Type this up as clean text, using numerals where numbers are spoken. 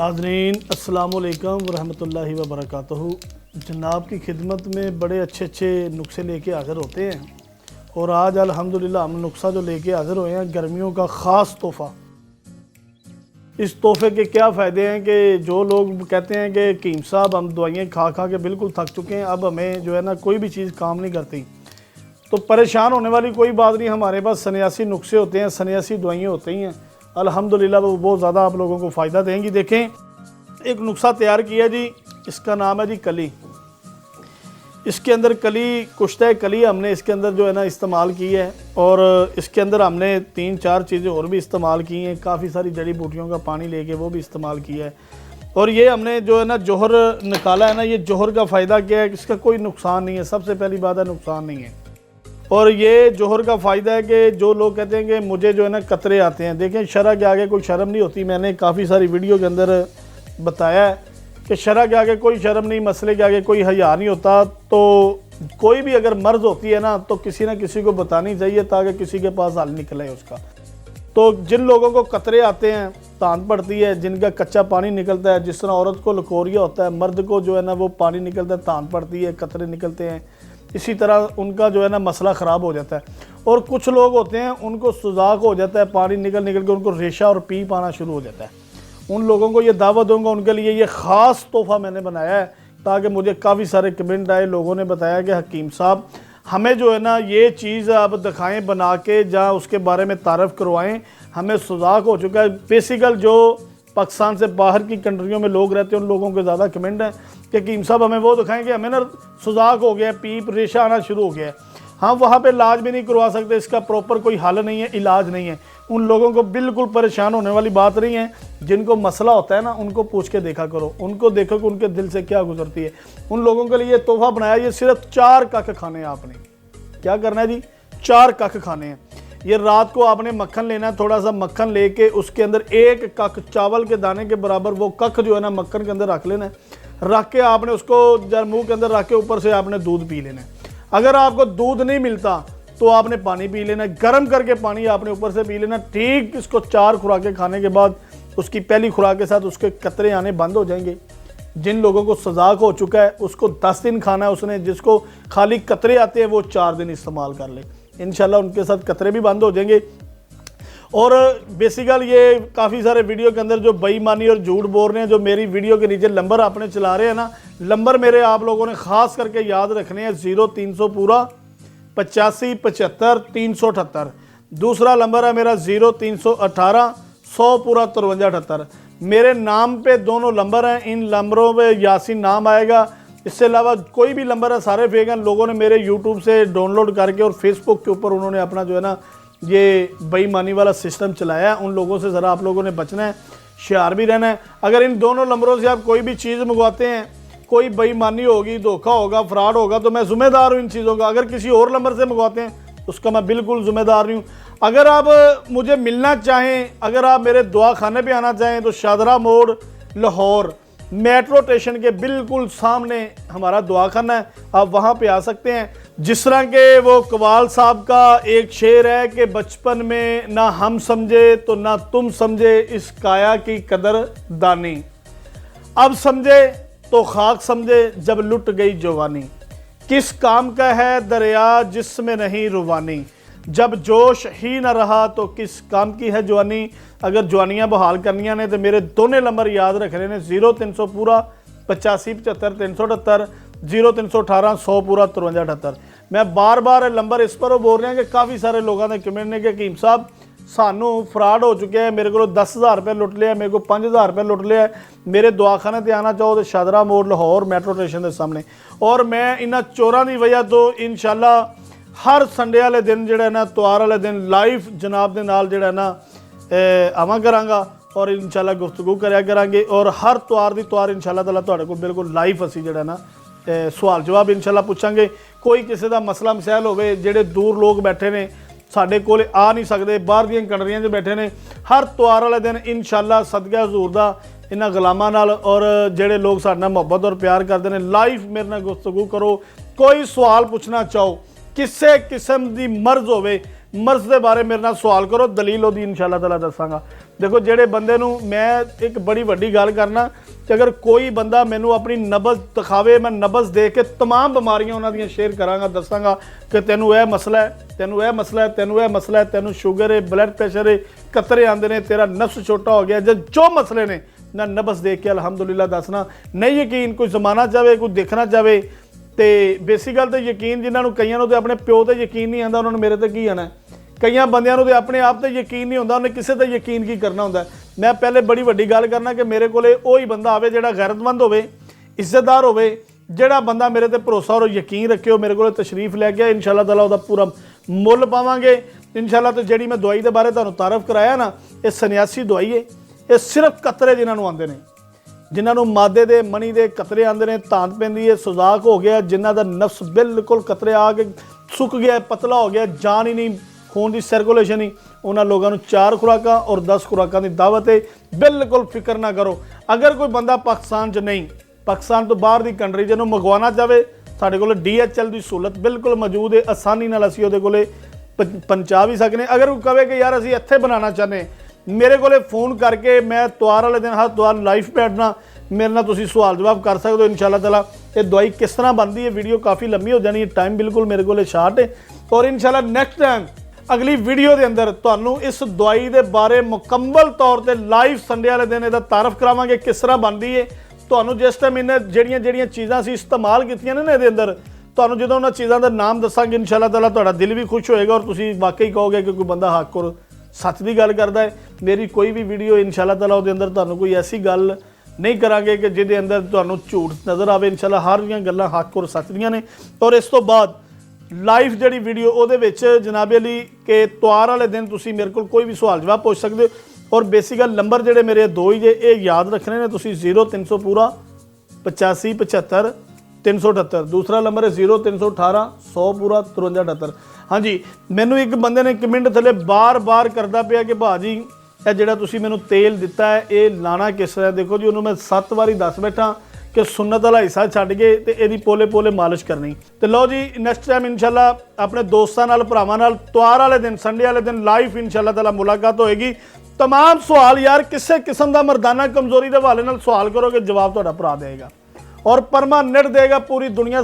नाज़रीन अस्सलाम वालेकुम वरहमतुल्लाहि वबरकातुहू। जनाब की खिदमत में बड़े अच्छे नुस्खे लेके हाज़िर होते हैं और आज अल्हम्दुलिल्लाह हम नुस्खा जो लेके हाज़िर हुए हैं गर्मियों का ख़ास तोहफ़ा। इस तोहफ़े के क्या फ़ायदे हैं कि जो लोग कहते हैं कि हकीम साहब हम दवाइयाँ खा खा के बिल्कुल थक चुके हैं, अब हमें जो है ना कोई भी चीज़ काम नहीं करती, तो परेशान होने वाली कोई बात नहीं। हमारे पास सन्यासी नुस्खे होते हैं, सन्यासी दवाइयाँ होती हैं, अल्हम्दुलिल्लाह वो बहुत ज़्यादा आप लोगों को फ़ायदा देंगी। देखें, एक नुस्खा तैयार किया जी, इसका नाम है जी कली। इसके अंदर कली, कुश्ता कली हमने इसके अंदर जो है ना इस्तेमाल की है और इसके अंदर हमने 3-4 चीज़ें और भी इस्तेमाल की हैं। काफ़ी सारी जड़ी बूटियों का पानी लेके वो भी इस्तेमाल किया है और ये हमने जो है ना जोहर निकाला है ना, ये जोहर का फ़ायदा क्या है, इसका कोई नुकसान नहीं है। सबसे पहली बात है नुकसान नहीं है। और ये जोहर का फ़ायदा है कि जो लोग कहते हैं कि मुझे जो है ना कतरे आते हैं, देखें शरअ के आगे कोई शर्म नहीं होती। मैंने काफ़ी सारी वीडियो के अंदर बताया है कि शरअ के आगे कोई शर्म नहीं, मसले के आगे कोई हया नहीं होता। तो कोई भी अगर मर्ज़ होती है ना तो किसी ना किसी को बतानी चाहिए ताकि किसी के पास हल निकले उसका। तो जिन लोगों को कतरे आते हैं, तांत पड़ती है, जिनका कच्चा पानी निकलता है, जिस तरह औरत को लकोरिया होता है, मर्द को जो है ना वो पानी निकलता है, तांत पड़ती है, कतरे निकलते हैं, इसी तरह उनका जो है ना मसला ख़राब हो जाता है। और कुछ लोग होते हैं उनको सुजाक हो जाता है, पानी निकल निकल के उनको रेशा और पीप आना शुरू हो जाता है। उन लोगों को ये दावत दूंगा, उनके लिए ये ख़ास तोहफ़ा मैंने बनाया है ताकि मुझे काफ़ी सारे कमेंट आए, लोगों ने बताया कि हकीम साहब हमें जो है ना ये चीज़ आप दिखाएं बना के, जहाँ उसके बारे में तारफ़ करवाएं, हमें सुजाक हो चुका है। बेसिकल जो पाकिस्तान से बाहर की कंट्रियों में लोग रहते हैं उन लोगों के ज़्यादा कमेंट हैं कि हकीम साहब हमें वो दिखाएं कि हमें ना सुजाक हो गया, पीप रेशा आना शुरू हो गया है। हाँ, वहाँ पे इलाज भी नहीं करवा सकते, इसका प्रॉपर कोई हल नहीं है, इलाज नहीं है। उन लोगों को बिल्कुल परेशान होने वाली बात नहीं है। जिनको मसला होता है ना उनको पूछ के देखा करो, उनको देखो कि उनके दिल से क्या गुजरती है। उन लोगों के लिए तोहफ़ा बनाया, ये सिर्फ 4 कख खाने हैं। आपने क्या करना है जी, 4 कख खाने हैं। ये रात को आपने मक्खन लेना है, थोड़ा सा मक्खन लेके उसके अंदर 1 कख चावल के दाने के बराबर वो कख जो है ना मक्खन के अंदर रख लेना है। रख के आपने उसको जब मुँह के अंदर रख के ऊपर से आपने दूध पी लेना है। अगर आपको दूध नहीं मिलता तो आपने पानी पी लेना है, गर्म करके पानी आपने ऊपर से पी लेना। ठीक इसको 4 खुराकें खाने के बाद उसकी पहली खुराक के साथ उसके कतरे आने बंद हो जाएंगे। जिन लोगों को सजाक हो चुका है उसको 10 दिन खाना है उसने, जिसको खाली कतरे आते हैं वो 4 दिन इस्तेमाल कर ले, इंशाल्लाह उनके साथ कतरे भी बंद हो जाएंगे। और बेसिकल ये काफ़ी सारे वीडियो के अंदर जो बेईमानी और झूठ बोल रहे हैं, जो मेरी वीडियो के नीचे नंबर आपने चला रहे हैं ना, नंबर मेरे आप लोगों ने ख़ास करके याद रखने हैं। 0300 पूरा 85 75 378। दूसरा नंबर है मेरा 0318 100 पूरा 53 78। मेरे नाम पे दोनों नंबर हैं, इन नंबरों पे यासीन नाम आएगा। इससे अलावा कोई भी नंबर है सारे फेक हैं। लोगों ने मेरे यूट्यूब से डाउनलोड करके और फेसबुक के ऊपर उन्होंने अपना जो है ना ये बेईमानी वाला सिस्टम चलाया है। उन लोगों से ज़रा आप लोगों ने बचना है, होशियार भी रहना है। अगर इन दोनों नंबरों से आप कोई भी चीज़ मंगवाते हैं, कोई बेईमानी होगी, धोखा होगा, फ्रॉड होगा, तो मैं ज़िम्मेदार हूँ इन चीज़ों का। अगर किसी और नंबर से मंगवाते हैं उसका मैं बिल्कुल ज़िम्मेदार नहीं हूँ। अगर आप मुझे मिलना चाहें, अगर आप मेरे दुआ खाने पे आना चाहें तो शादरा मोड़ लाहौर मेट्रो स्टेशन के बिल्कुल सामने हमारा दुआ खाना है, आप वहाँ पे आ सकते हैं। जिस तरह के वो कवाल साहब का एक शेर है कि बचपन में ना हम समझे तो ना तुम समझे इस काया की कदर दानी, अब समझे तो खाक समझे जब लुट गई जवानी, किस काम का है दरिया जिसमें नहीं रुवानी, जब जोश ही न रहा तो किस काम की है जवानी। अगर जवानियाँ बहाल करनिया ने तो मेरे दोनों नंबर याद रखने ने, 0300 पूरा 85 75 378, 0318 100 पूरा 53 78। मैं बार बार नंबर इस पर बोल रहे हैं कि काफ़ी सारे लोगों ने कमेंट ने कि हकीम साहब सानू फ्रॉड हो चुके हैं, मेरे को 10,000 रुपये लुट लिया, मेरे को 5,000 रुपये लुट लिया। मेरे दवाखाने ते आना चाहो तो शादरा मोड़ लाहौर मेट्रो स्टेशन के सामने। और मैं इन्होंने चोरों की वजह तो इंशाल्लाह हर संडे वाले दिन जो है ना, त्योहार वाले दिन लाइव जनाब के नाल जो है ना आवा करांगा और इंशाल्लाह गुफ्तगू कराया करांगे। और हर त्यौहार की त्यौहार इंशाल्लाह ताला तुहाडे कोल बिल्कुल लाइव असीं जो है ना सवाल जवाब इंशाल्लाह पूछांगे। कोई किसी का मसला मसैल होवे, जेडे दूर लोग बैठे ने साडे कोल आ नहीं सकते, बाहर दी कंट्रियां 'च बैठे ने, हर त्यौहार वाले दिन इंशाल्लाह सदका हजूर दा इन्हां गुलामां नाल और जेडे लोग साडे नाल मुहब्बत और प्यार करते हैं लाइव मेरे नाल गुफ्तगू करो। कोई सवाल पूछना चाहो, किसी किस्म की मर्ज होवे, मर्ज के बारे मेरे नाल सवाल करो, दलील ओदी इंशाअल्लाह ताला दसांगा। देखो जेड़े बंदे नूं मैं एक बड़ी वड्डी गल करना कि अगर कोई बंदा मैनू अपनी नबज दिखावे, मैं नबज दे के तमाम बीमारियां उन्हां दियां शेयर करांगा, दसांगा कि तैनू यह मसला है, तैनू यह मसला है, तैनू यह मसला है, तैनू शुगर है, ब्लड प्रेशर है, कतरे आंदे ने, तेरा नफ्स छोटा हो गया, जो मसले ने मैं नबज देख के अलहमदुलिल्लाह दसना। नहीं यकीन कोई जमाना चाहे, कोई देखना चाहे, तो बेसिक गल तो यकीन जिन्होंने कई तो अपने प्यो तो यकीन नहीं आता, उन्होंने मेरे तो की आना है। कई बंदियां तो अपने आप तो यकीन नहीं होंदा, उन्हें किसी पर यकीन की करना होंदा। मैं पहले बड़ी वड्डी गल करना कि मेरे को वही बंदा आवे जिहड़ा गैरतमंद होवे, इज्जतदार होवे, जिहड़ा बंदा मेरे ते भरोसा और यकीन रखे, मेरे को तशरीफ लैके आए, इंशाअल्लाह ताला उहदा पूरा मुल पावांगे इंशाअल्लाह। तो जिहड़ी मैं दवाई के बारे तुहानूं तारफ कराया ना, ये सन्यासी दवाई है, ये सिर्फ कतरे जिन्होंने आते हैं, जिन्होंने मादे के मनी के कतरे आते हैं, धांत पैंदी है, सुजाक हो गया, जिन्हों का नफ्स बिल्कुल कतरे आ के सुक गया, पतला हो गया, जान ही नहीं, खून की सर्कुलेशन ही, उन्होंने लोगों 4 खुराकां और 10 खुराकां की दावत है। बिल्कुल फिक्र ना करो। अगर कोई बंदा पाकिस्तान च नहीं, पाकिस्तान तो बाहर की कंट्री जिन्हों मंगवाना चाहे, साढ़े को DHL की सहूलत बिल्कुल मौजूद है, आसानी नाल असीं उहदे कोले पहुंचा भी सकने। अगर कोई कहे कि यार असीं इत्थे बनाना चाहते, मेरे को फोन करके मैं त्योहार वाले दिन हर त्योहार लाइव बैठना, मेरे नाल तुसीं सवाल जवाब कर सकते हो इंशाअल्लाह ताला। ये दवाई किस तरह बनती है, वीडियो काफ़ी लंबी हो जानी है, टाइम बिल्कुल मेरे को शार्ट है, और इंशाअल्लाह नैक्सट टाइम अगली वीडियो के अंदर तुहानूं इस दवाई के बारे मुकम्मल तौर पर लाइव संडे वाले दिन इसका तारफ करावांगे किस तरह बनती है। तुहानूं जिस टाइम इन्हें ਜਿਹੜੀਆਂ चीज़ां असीं इस्तेमाल कीतियां ने इहदे अंदर, तुहानूं जदों उन्हां चीज़ां का नाम दसांगे इंशाअल्लाह ताला तुहाडा दिल भी खुश होएगा, और तुसीं वाकई कहोगे कि कोई बंदा हक और सच की गल करता है। मेरी कोई भी वीडियो इंशाअल्लाह ताला उहदे अंदर तुहानूं कोई ऐसी गल नहीं करांगे कि जिहदे अंदर तुहानूं झूठ नज़र आवे। इंशाअल्लाह हर दियां गल्लां हक और सच दियां ने। और इस तो बाद लाइव जिहड़ी वीडियो उहदे विच जनाबे अली के त्योहार वाले दिन तुसीं मेरे को कोई भी सवाल जवाब पूछ सकते हो। और बेसिकल नंबर जिहड़े मेरे 2 ही जे ये याद रखने ने तुसीं 0300 पूरा 85 75 378, दूसरा नंबर है 0318 100 पूरा 53 78। हाँ जी, मैनू एक बंदे ने कमेंट थले बार बार करता पिया कि भाजी ये जिहड़ा तुसीं मैनू तेल दिता है ये लाना किस तरह। देखो जी, उन्होंने मैं 7 बारी दस बैठा कि सुन्नत वाला हिस्सा छड्ड के ते इहदी पोले पोले मालिश करनी। तो लो जी, नैक्सट टाइम इंशाअल्लाह अपने दोस्तों नाल भरावां नाल त्योहार वाले दिन संडे वाले दिन लाइव इंशाअल्लाह ताला मुलाकात होएगी। तमाम सवाल यार किसी किस्म का मर्दाना कमजोरी के हवाले नाल सवाल करोगे, जवाब तुहाडा भरा देगा और परमानेंट देगा। पूरी दुनिया